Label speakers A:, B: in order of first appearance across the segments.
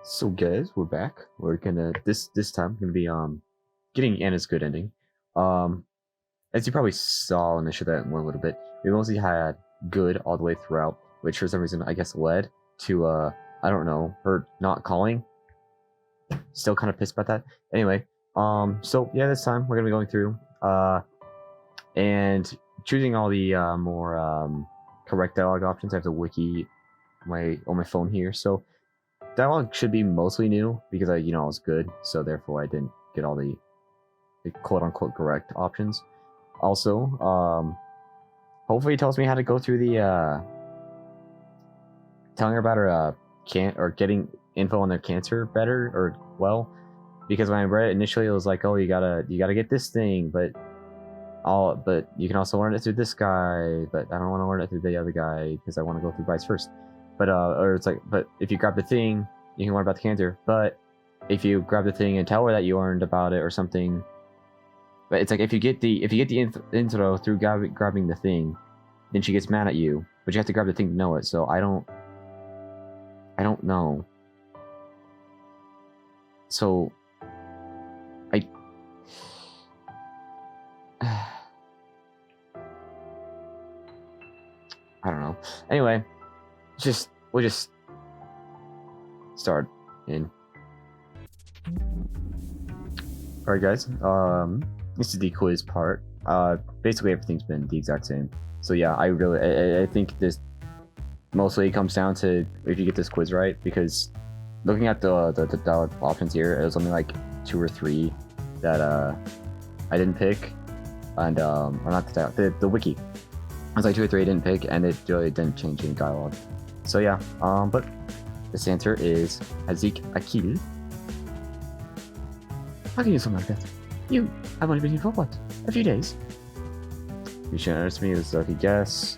A: So guys, we're back. We're gonna this time gonna be getting Anna's good ending. Um as you probably saw in the show that more a little bit, we mostly had good all the way throughout, which for some reason I guess led to I don't know, her not calling. Still kind of pissed about that. Anyway, so yeah, this time we're gonna be going through and choosing all the more correct dialogue options. I have the wiki on my phone here, so dialogue should be mostly new because I was good, so therefore I didn't get all the quote unquote correct options. Also, hopefully it tells me how to go through the telling her about her getting info on their cancer better or well, because when I read it initially it was like, oh, you gotta get this thing, but you can also learn it through this guy, but I don't want to learn it through the other guy because I want to go through Bryce first. But or it's like, but if you grab the thing, you can learn about the cancer. But if you grab the thing and tell her that you learned about it or something, but it's like if you get the intro through grabbing the thing, then she gets mad at you. But you have to grab the thing to know it. So I don't know. So I don't know. Anyway, we'll just start in. Alright guys, this is the quiz part. Basically everything's been the exact same. So yeah, I think this mostly comes down to if you get this quiz right, because looking at the dialogue options here, it was only like 2 or 3 that I didn't pick, and or not the wiki. It was like 2 or 3 I didn't pick, and it really didn't change any dialogue. So yeah, but this answer is Hazik Akil. How can you sound like that? I've only been here for what? A few days. You should understand me as a lucky guess.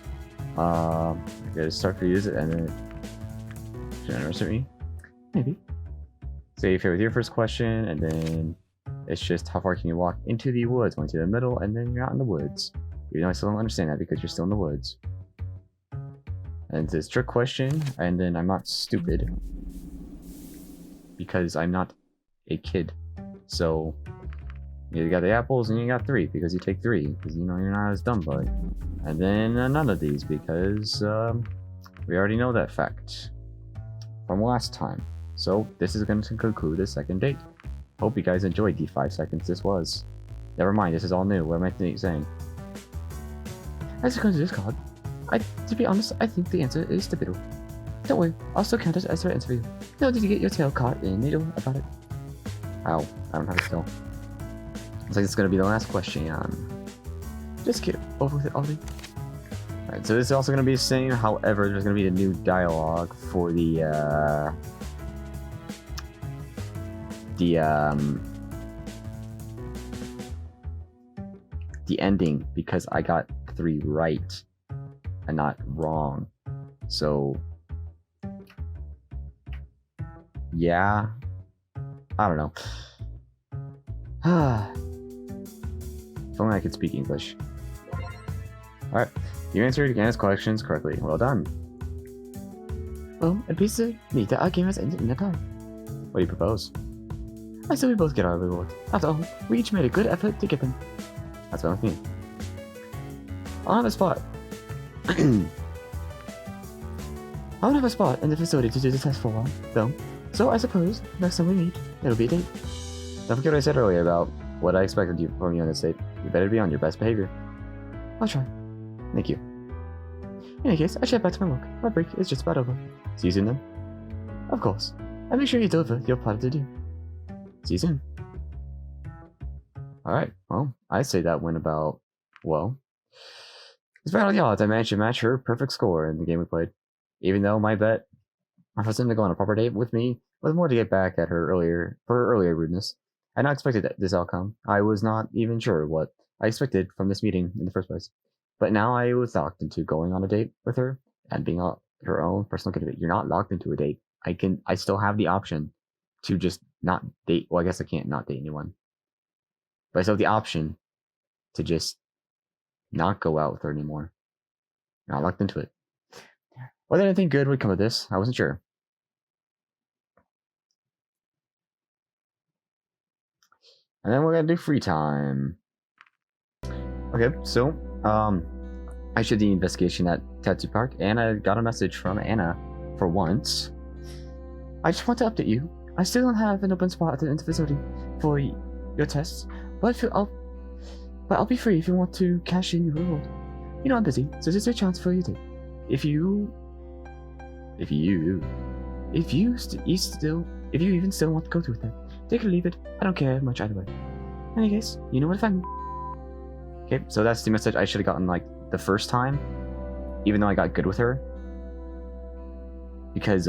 A: I gotta start to use it and then you should understand me. Maybe. Say if you're with your first question, and then it's just how far can you walk into the woods? Going to the middle, and then you're not in the woods. Even though I still don't understand that because you're still in the woods. And it's a trick question, and then I'm not stupid. Because I'm not a kid. So you got the apples and you got 3 because you take 3 because you're not as dumb, bud. And then none of these because we already know that fact from last time. So this is going to conclude the second date. Hope you guys enjoyed the 5 seconds this was. Never mind, this is all new. What am I saying? As it comes to this card, to be honest, I think the answer is the middle. Don't worry, I'll still count it as the answer for you. No, did you get your tail caught in a needle about it? Ow, I don't have a skill. Looks like it's gonna be the last question. Just get over with it already. Alright, so this is also gonna be the same, however, there's gonna be a new dialogue for the ending, because I got 3 right and not wrong. So yeah, I don't know. If only I could speak English. Alright, you answered Anna's questions correctly. Well done. Well, it appears to me that our game has ended in a tie. What do you propose? I say we both get our reward. After all, we each made a good effort to get them. That's fine with me. I'll have a spot. I don't have a spot in the facility to do the test for a while, though. So I suppose next time we meet, it'll be a date. Don't forget what I said earlier about what I expected from you on this date. You better be on your best behavior. I'll try. Thank you. In any case, I should head back to my work. My break is just about over. See you soon then. Of course. And make sure you deliver your part to do. See you soon. Alright, well, I'd say that went about well. Despite all the odds, I managed to match her perfect score in the game we played. Even though my bet for them to go on a proper date with me was more to get back at her for her earlier rudeness. I had not expected this outcome. I was not even sure what I expected from this meeting in the first place. But now I was locked into going on a date with her and being her own personal candidate. You're not locked into a date. I still have the option to just not date. Well, I guess I can't not date anyone. But I still have the option to just not go out with her anymore. Not locked into it. Whether anything good would come of this, I wasn't sure. And then we're gonna do free time. Okay, so, I did the investigation at Tattoo Park, and I got a message from Anna for once. I just want to update you. I still don't have an open spot at the facility for your tests, but I'll be free if you want to cash in your reward. You know I'm busy, so this is a chance for you to. If you even still want to go through with it, take it or leave it. I don't care much either way. In any case, you know where to find me. Okay, so that's the message I should have gotten like the first time, even though I got good with her. Because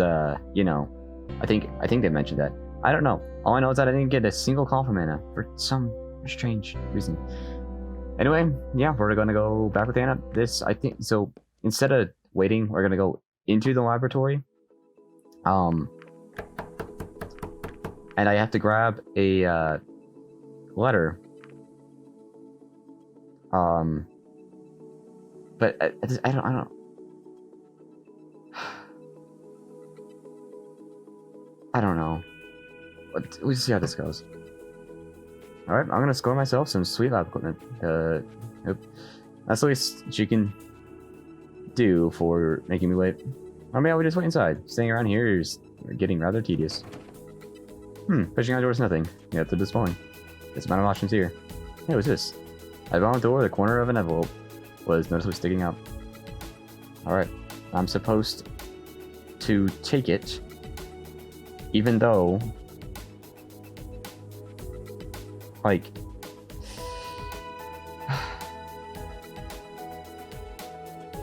A: you know, I think they mentioned that. I don't know. All I know is that I didn't get a single call from Anna for some strange reason. Anyway, yeah, we're gonna go back with Anna. I think so. Instead of waiting, we're gonna go into the laboratory. And I have to grab a letter. But I don't. I don't know. We'll see how this goes. Alright, I'm gonna score myself some sweet lab equipment. That's the least she can do for making me wait. Or maybe I would just wait inside. Staying around here is getting rather tedious. Pushing on doors, nothing. Yeah, they're just falling. There's a amount of options here. Hey, what's this? I found the door, the corner of an envelope was noticeably sticking out. Alright, I'm supposed to take it, even though, like,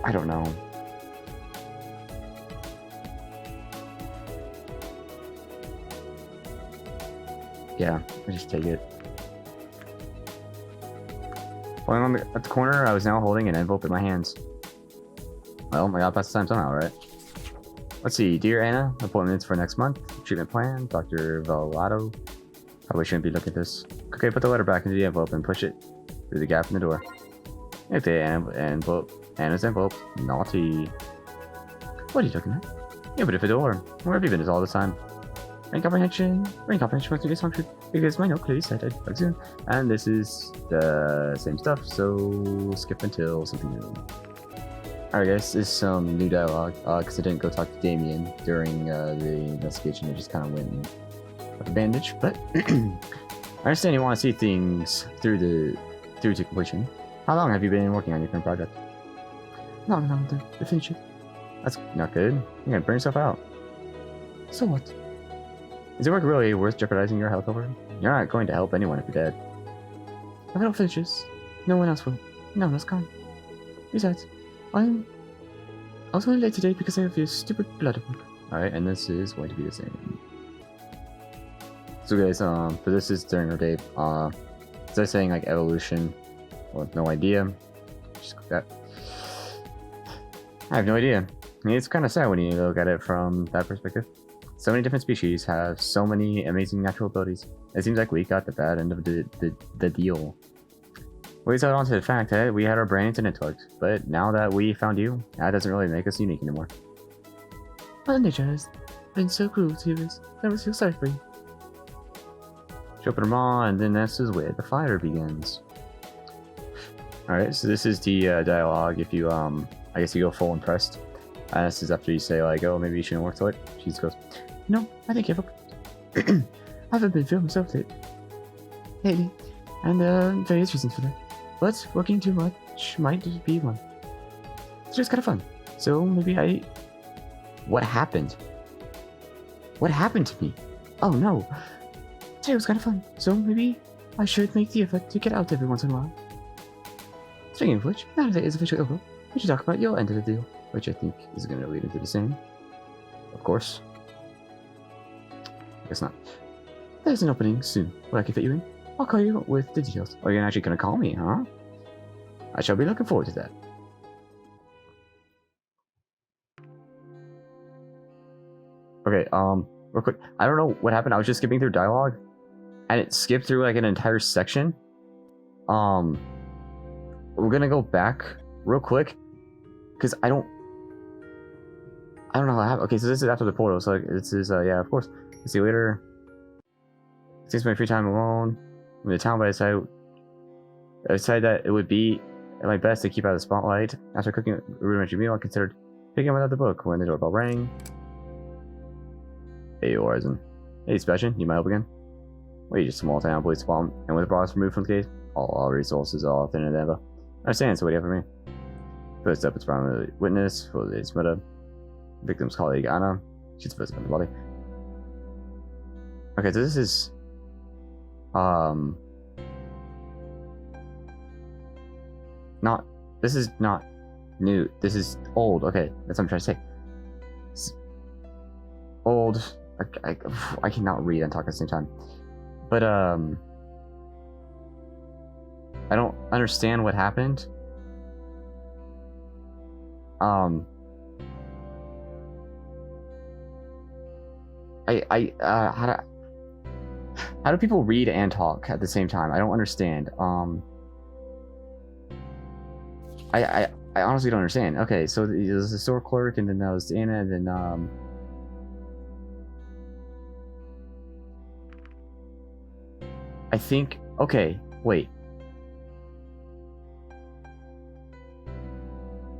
A: I don't know. Yeah, I just take it. While at the corner, I was now holding an envelope in my hands. Well, I got past the time somehow, right? Let's see, dear Anna, appointments for next month, treatment plan, Dr. Velato. Probably shouldn't be looking at this. Okay, put the letter back into the envelope and push it through the gap in the door. Okay, Anna's envelope. Naughty. What are you looking at? Yeah, but if a door. Where have you been this all this time? Brain comprehension must be dysfunction because my note clearly said I'd bug soon. And this is the same stuff, so skip until something new. Alright guys, this is some new dialogue, because I didn't go talk to Damien during the investigation. I just kind of went and got the bandage, but I understand you want to see things through to completion. How long have you been working on your current project? Long enough to finish it. That's not good. You're gonna burn yourself out. So what? Is the work really worth jeopardizing your health over? You're not going to help anyone if you're dead. If I don't finish this, no one else will. No one else can. Besides, I was only late today because I have your stupid blood work. Alright, and this is going to be the same. So guys, for this is during our day, instead of saying like evolution, well, no idea. Just click that. I have no idea. I mean, it's kind of sad when you look at it from that perspective. So many different species have so many amazing natural abilities. It seems like we got the bad end of the deal. We held on to the fact that we had our brains and intellect, but now that we found you, that doesn't really make us unique anymore. Mother Nature has been so cruel to us. I always feel sorry for you. She opened her maw, and then this is where the fire begins. Alright, so this is the dialogue. If you, I guess you go full impressed. This is after you say, like, oh, maybe you shouldn't work till it. She just goes, no, I think you have a... I haven't been feeling myself lately, and various reasons for that. But working too much might be one. It's just kind of fun. So maybe What happened? What happened to me? Oh no. Today was kind of fun. So maybe I should make the effort to get out every once in a while. Speaking of which, now that it is officially over, we should talk about your end of the deal, which I think is going to lead into the same. Of course. Guess not. There's an opening soon where I can fit you in. I'll call you with the details. Or you're actually going to call me, huh? I shall be looking forward to that. Okay, real quick. I don't know what happened. I was just skipping through dialogue, and it skipped through like an entire section. We're gonna go back real quick, because I don't know what happened. Okay, so this is after the portal, so this is, yeah, of course. See you later. It seems my free time alone. The town, but I decided that it would be at my best to keep out of the spotlight. After cooking a rudimentary meal, I considered picking up another book when the doorbell rang. Hey, Horizon. Hey, Sebastian, need my help again? Wait, just a small town police department, and with the boss removed from the case, all resources are thinner than ever. I understand, so what do you have for me? First up, it's primary witness for the murder. Victim's colleague, Anna. She's the first one in the body. Okay, so this is... This is not new. This is old. Okay, that's what I'm trying to say. It's old. I cannot read and talk at the same time. But, I don't understand what happened. How do people read and talk at the same time? I don't understand. I honestly don't understand. Okay, so there's the store clerk, and then there was Anna, and then I think. Okay, wait.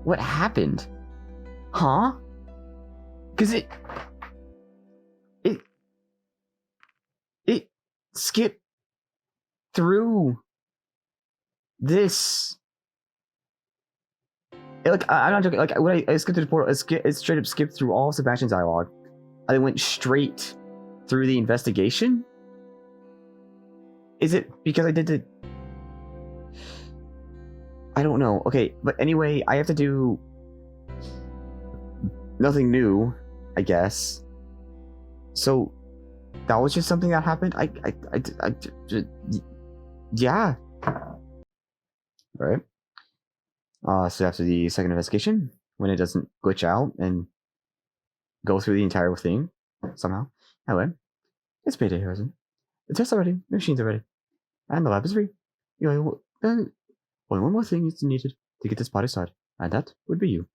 A: What happened? Huh? Cause it skipped through this. Like, I'm not joking. Like, when I skipped through the portal, it straight up skipped through all of Sebastian's dialogue. I went straight through the investigation. Is it because I did the... I don't know. Okay, but anyway, I have to do nothing new, I guess. So that was just something that happened. Yeah. All right. So after the second investigation, when it doesn't glitch out and go through the entire thing somehow. Anyway, it's payday, Horizon. The tests are ready, the machines are ready, and the lab is free. You know, only one more thing is needed to get this body started, and that would be you.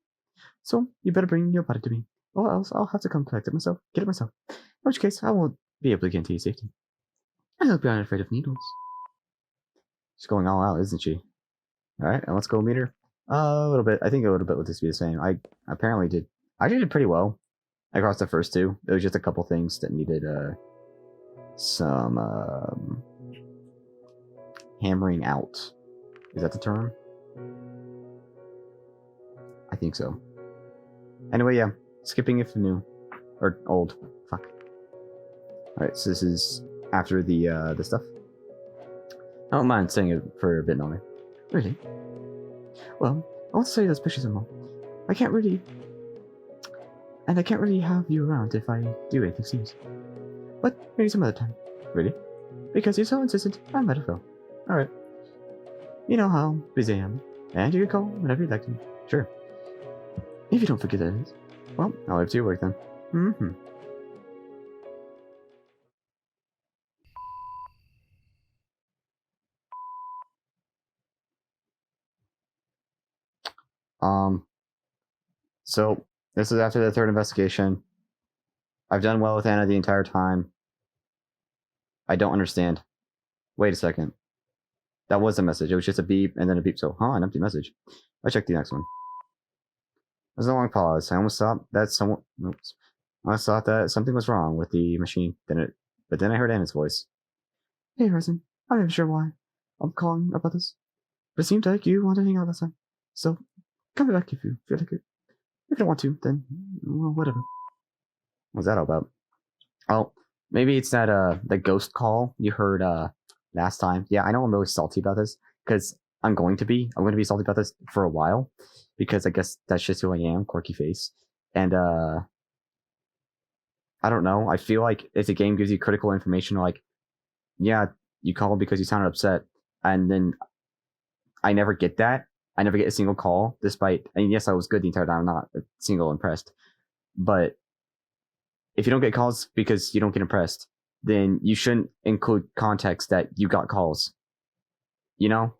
A: So you better bring your body to me, or else I'll have to come collect it myself, get it myself. In which case, I won't be able to guarantee your safety. I hope you're not afraid of needles. She's going all out, isn't she? Alright, and let's go meet her. A little bit. I think a little bit would just be the same. I apparently did. I did pretty well across the first two. There was just a couple things that needed some hammering out. Is that the term? I think so. Anyway, yeah. Skipping if new. Or old. Fuck. Alright, so this is after the stuff. I don't mind saying it for a bit longer. Really? Well, I want to show you those pictures and more. I can't really have you around if I do anything serious. But maybe some other time. Really? Because you're so insistent, I might as well. Alright. You know how busy I am, and you can call whenever you'd like to. Sure. If you don't forget that it is. Well, I'll leave to your work then. Mm-hmm. So, this is after the third investigation. I've done well with Anna the entire time. I don't understand. Wait a second. That was a message. It was just a beep and then a beep. So, an empty message. I checked the next one. There's a long pause. I almost thought that someone... Oops. I almost thought that something was wrong with the machine. But then I heard Anna's voice. Hey, Resin. I'm not sure why I'm calling about this. But it seemed like you wanted to hang out last time. So, come back if you feel like it. If you don't want to, then, well, whatever. What's that all about? Oh, maybe it's that, the ghost call you heard, last time. Yeah, I know I'm really salty about this, because I'm going to be salty about this for a while, because I guess that's just who I am, quirky face. And, I don't know, I feel like if the game gives you critical information, like, yeah, you called because you sounded upset, and then I never get that. I never get a single call, despite, I mean, yes, I was good the entire time, I'm not a single impressed, but if you don't get calls because you don't get impressed, then you shouldn't include context that you got calls. You know?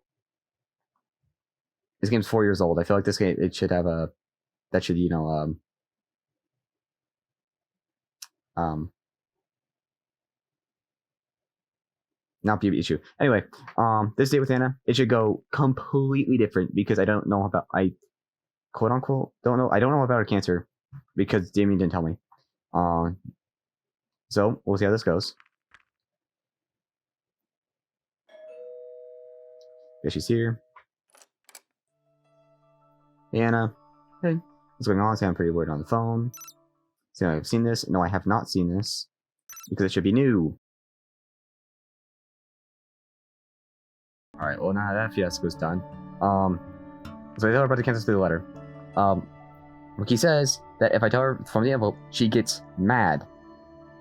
A: This game's 4 years old. I feel like this game, it should have a, that should, you know, not be an issue. Anyway, this date with Anna, it should go completely different because I don't know about quote unquote don't know. I don't know about her cancer because Damien didn't tell me. So we'll see how this goes. Yeah, she's here. Hey, Anna. Hey, what's going on? I'm pretty worried on the phone. See, I've seen this. No, I have not seen this because it should be new. All right. Well, now that fiasco's done. So I tell her about the cancel through the letter. Ricky says that if I tell her from the envelope, she gets mad,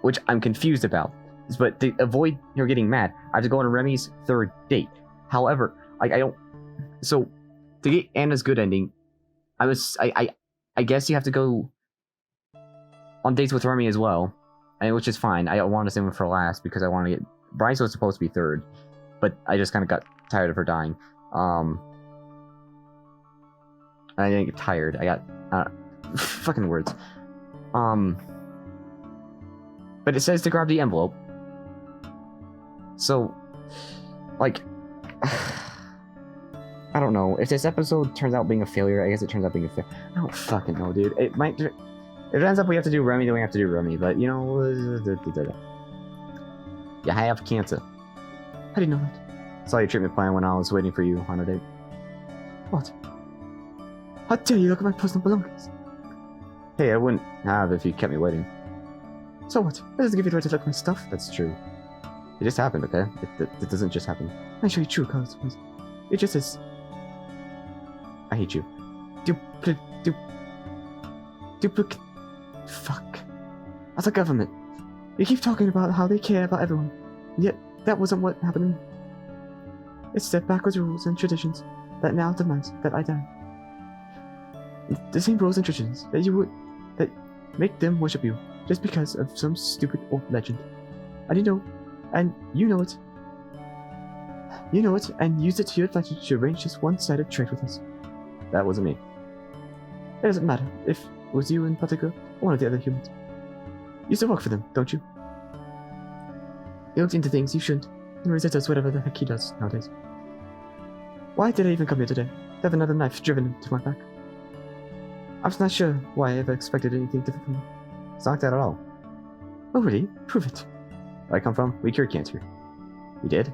A: which I'm confused about. But to avoid her getting mad, I have to go on Remy's third date. However, I don't. So to get Anna's good ending, I guess you have to go on dates with Remy as well, which is fine. I want to save him for last because I want to get. Bryce was supposed to be third, but I just kind of got tired of her dying. I didn't get tired. I got fucking words. But it says to grab the envelope. So, like, I don't know. If this episode turns out being a failure, I guess it turns out being a failure. I don't fucking know, dude. It might. If it ends up we have to do Remy, then we have to do Remy. But you know, you have cancer. I didn't know that. Saw your treatment plan when I was waiting for you on a date. What? How dare you look at my personal belongings? Hey, I wouldn't have if you kept me waiting. So what? That doesn't give you the right to look at my stuff. That's true. It just happened, okay? It doesn't just happen. I show you true colors. It just is. I hate you. Duplicate. Fuck. As a government, you keep talking about how they care about everyone, yet that wasn't what happened. It's their backwards rules and traditions that now demand that I die. The same rules and traditions that make them worship you just because of some stupid old legend. And you know it. You know it, and use it to your advantage to arrange this one-sided trade with us. That wasn't me. It doesn't matter if it was you in particular or one of the other humans. You still work for them, don't you? You looked into things you shouldn't, and Reza does whatever the heck he does nowadays. Why did I even come here today? To have another knife driven into my back? I'm not sure why I ever expected anything different from you. It's not like that at all. Oh really? Prove it. Where I come from, we cured cancer. We did?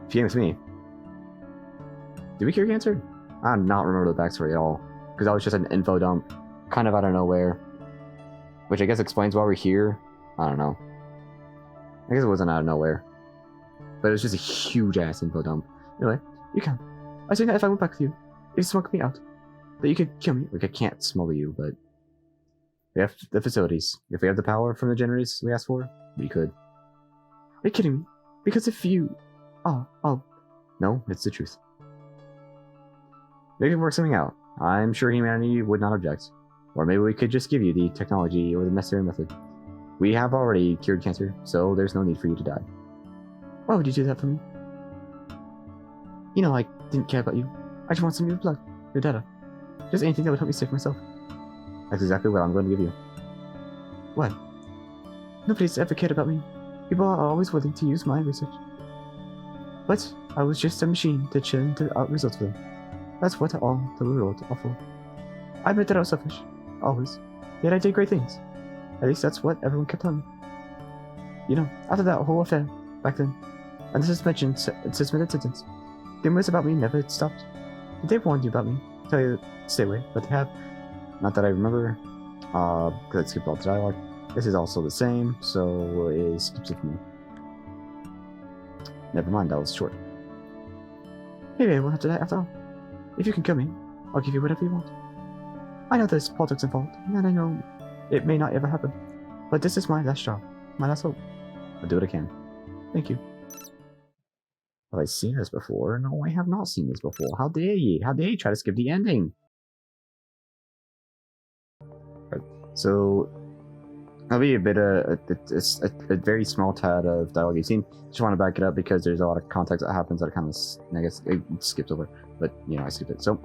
A: If you aim with me. Did we cure cancer? I do not remember the backstory at all. Because that was just an info dump. Kind of out of nowhere. Which I guess explains why we're here. I don't know. I guess it wasn't out of nowhere. But it was just a huge ass info dump. Anyway, you can. I say that if I went back with you, you smoke me out. That you could kill me. Like, I can't smuggle you, but we have the facilities. If we have the power from the generators we asked for, we could. Are you kidding me? Because if you... Oh. No, it's the truth. Maybe we can work something out. I'm sure humanity would not object. Or maybe we could just give you the technology or the necessary method. We have already cured cancer, so there's no need for you to die. Why would you do that for me? You know I didn't care about you. I just want some of your blood, your data. Just anything that would help me save myself. That's exactly what I'm going to give you. What? Nobody's ever cared about me. People are always willing to use my research. But I was just a machine to churn the results for them. That's what all the world are for. I admit that I was selfish. Always. Yet I did great things. At least that's what everyone kept telling me. You know, after that whole affair, back then, and the suspended sentence, the rumors about me never stopped. They warned you about me, tell you to stay away, but they have. Not that I remember, because I skipped all the dialogue. This is also the same, so it skips it for me. Never mind, that was short. Maybe I won't have to die after all. If you can kill me, I'll give you whatever you want. I know there's politics involved, and I know it may not ever happen, but this is my last job, my last hope. I'll do what I can. Thank you. Have I seen this before? No, I have not seen this before. How dare ye? How dare you try to skip the ending? Right. So, that'll be a bit of a very small tad of dialogue you've seen. Just want to back it up because there's a lot of context that happens that kind of, I guess, it skipped over. But, you know, I skipped it. So,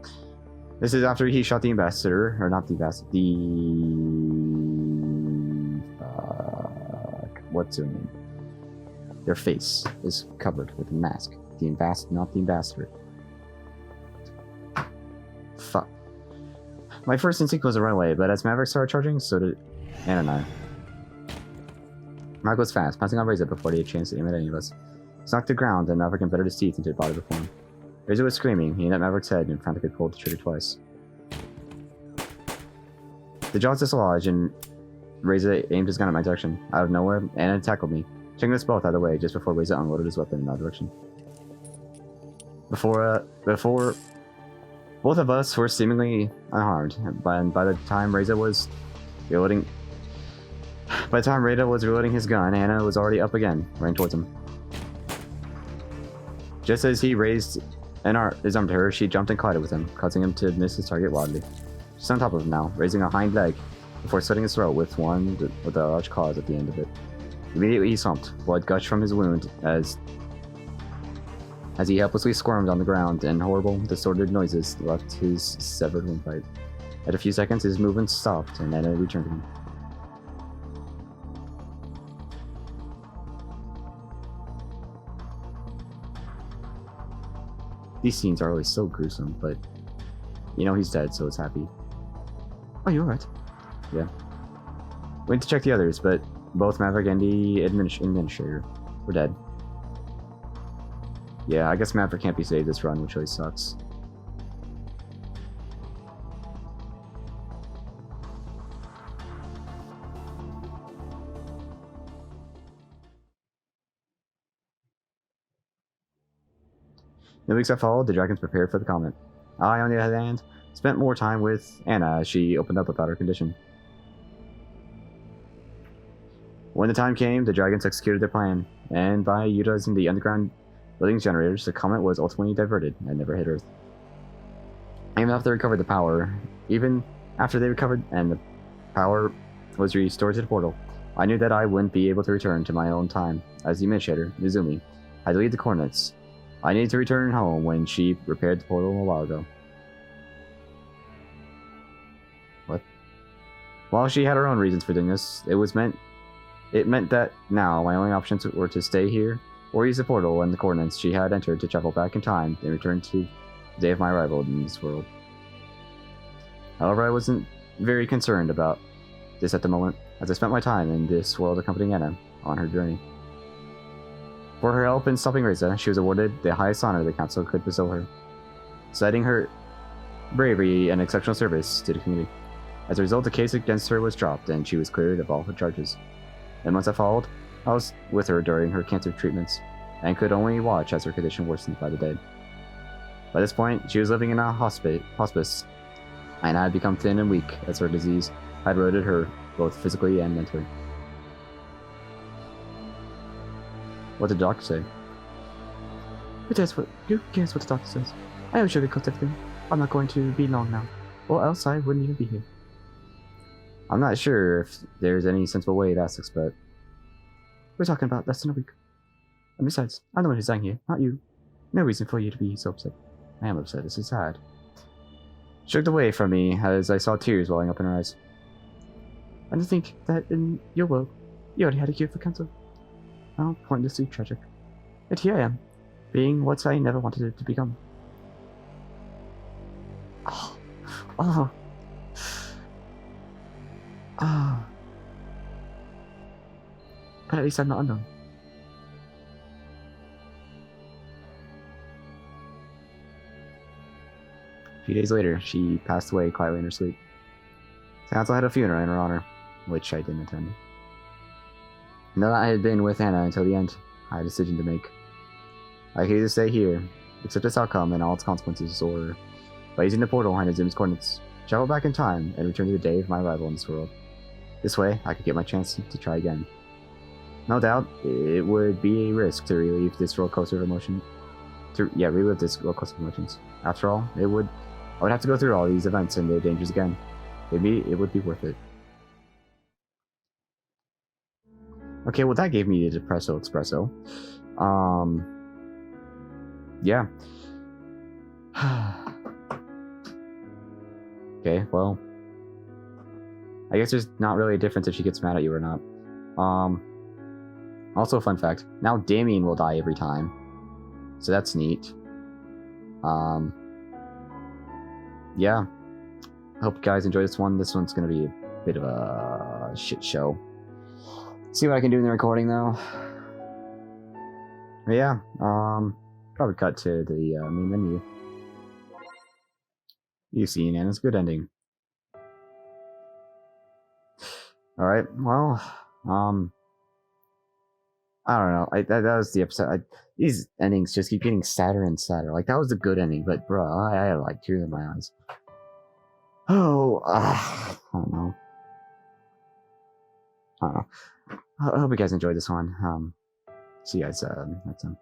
A: this is after he shot the ambassador, or not the ambassador, what's her name? Their face is covered with a mask. Not the ambassador. Fuck. My first instinct was to run away, but as Maverick started charging, so did Anna and I. Maverick was fast, pouncing on Reza before he had a chance to aim at any of us. He knocked the ground, and Maverick embedded his teeth into the body before him. Reza was screaming. He aimed at Maverick's head and frantically pulled the trigger twice. The jaws dislodged, and Reza aimed his gun at my direction. Out of nowhere, Anna tackled me, taking us both out of the way just before Reza unloaded his weapon in that direction. Before both of us were seemingly unharmed, but by the time Reza was reloading his gun, Anna was already up again, running towards him. Just as he raised his arm to her, she jumped and collided with him, causing him to miss his target wildly. She's on top of him now, raising a hind leg before slitting his throat with a large claws at the end of it. Immediately he slumped, blood gushed from his wound as he helplessly squirmed on the ground, and horrible, distorted noises left his severed windpipe. At a few seconds, his movement stopped, and Anna returned to him. These scenes are always so gruesome, but you know he's dead, so it's happy. Oh, you alright? Yeah. Went to check the others, but both Maverick and the administrator were dead. Yeah, I guess Maverick can't be saved this run, which really sucks. In the weeks that followed, the dragons prepared for the comet. I, on the other hand, spent more time with Anna as she opened up about her condition. When the time came, the dragons executed their plan, and by utilizing the underground buildings generators, the comet was ultimately diverted and never hit Earth. Even after they recovered the power, even after they recovered and the power was restored to the portal, I knew that I wouldn't be able to return to my own time. As the administrator, Mizumi, had to leave the coordinates. I needed to return home when she repaired the portal a while ago. What? While she had her own reasons for doing this, it meant that now my only options were to stay here or use the portal and the coordinates she had entered to travel back in time and return to the day of my arrival in this world. However, I wasn't very concerned about this at the moment, as I spent my time in this world accompanying Anna on her journey. For her help in stopping Reza, she was awarded the highest honor the council could bestow her, citing her bravery and exceptional service to the community. As a result, the case against her was dropped and she was cleared of all her charges. And once I followed, I was with her during her cancer treatments, and could only watch as her condition worsened by the day. By this point, she was living in a hospice, and I had become thin and weak as her disease had eroded her both physically and mentally. What did the doctor say? Who cares what the doctor says? I have sugarcoat everything. I'm not going to be long now, or else I wouldn't even be here. I'm not sure if there's any sensible way to ask this, but we're talking about less than a week. And besides, I'm the one who's dying here, not you. No reason for you to be so upset. I am upset, this is sad. She looked away from me as I saw tears welling up in her eyes. And to think that in your world, you already had a cure for cancer. How pointlessly tragic. Yet here I am, being what I never wanted it to become. Oh. But at least I'm not unknown. A few days later, she passed away quietly in her sleep. The council had a funeral in her honor, which I didn't attend. Now that I had been with Anna until the end, I had a decision to make. I could either stay here, accept this outcome and all its consequences, or, by using the portal behind Izumi's coordinates, travel back in time and return to the day of my arrival in this world. This way, I could get my chance to try again. No doubt, it would be a risk to relive this roller coaster of emotions. After all, I would have to go through all these events and their dangers again. Maybe it would be worth it. Okay, well that gave me the depressio expressio. Yeah. Okay, well, I guess there's not really a difference if she gets mad at you or not. Also, fun fact, now Damien will die every time. So that's neat. Yeah. I hope you guys enjoy this one. This one's going to be a bit of a shit show. See what I can do in the recording, though. But yeah, probably cut to the main menu. You've seen, and it's a good ending. Alright, well, I don't know. That was the episode. These endings just keep getting sadder and sadder. Like, that was a good ending, but bruh, I had like tears in my eyes. Oh, I don't know. I hope you guys enjoyed this one. See you guys next time.